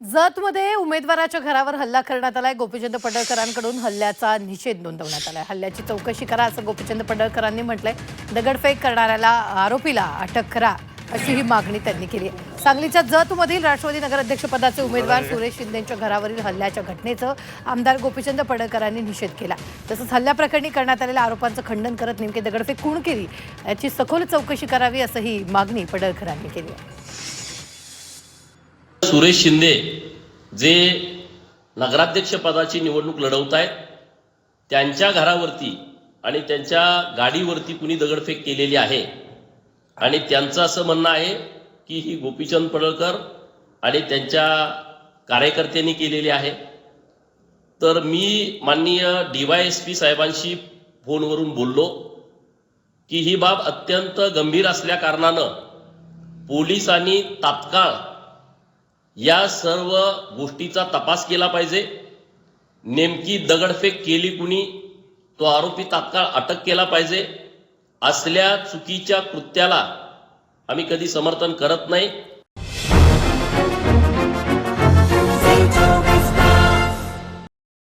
जतमध्ये उमेदवाराच्या घरावर हल्ला करण्यात आलाय। गोपीचंद पडळकरांकडून हल्ल्याचा निषेध नोंदवण्यात आलाय। हल्ल्याची चौकशी करा असं गोपीचंद पडळकरांनी म्हटलंय। दगडफेक करणाऱ्याला आरोपीला अटक करा अशी ही मागणी त्यांनी केली आहे। सांगलीच्या जतमधील राष्ट्रवादी नगराध्यक्षपदाचे उमेदवार सुरेश शिंदेंच्या घरावरील हल्ल्याच्या घटनेचं आमदार गोपीचंद पडळकरांनी निषेध केला। तसंच हल्ल्याप्रकरणी करण्यात आलेल्या आरोपांचं खंडन करत नेमकी दगडफेक कोण केली याची सखोल चौकशी करावी असं ही मागणी पडळकरांनी केली आहे। सुरेश शिंदे जे नगराध्यक्ष पदाची निवडणूक लढवत आहेत त्यांच्या घरावरती आणि त्यांच्या गाडीवरती कुणी दगडफेक केलेली आहे आणि त्यांचं असं म्हणणं आहे की ही गोपीचंद पडळकर आणि त्यांच्या कार्यकर्त्यांनी केलेली आहे। तर मी माननीय DYSP साहेबांशी फोनवरून बोललो की ही बाब अत्यंत गंभीर असल्या कारणानं पोलिसांनी तात्काळ या सर्व गोष्टीचा तपास केला पाहिजे। नेमकी दगडफेक केली कुणी तो आरोपी तात्काळ अटक केला पाहिजे। असल्या चुकीच्या कृत्याला आम्ही कधी समर्थन करत नाही।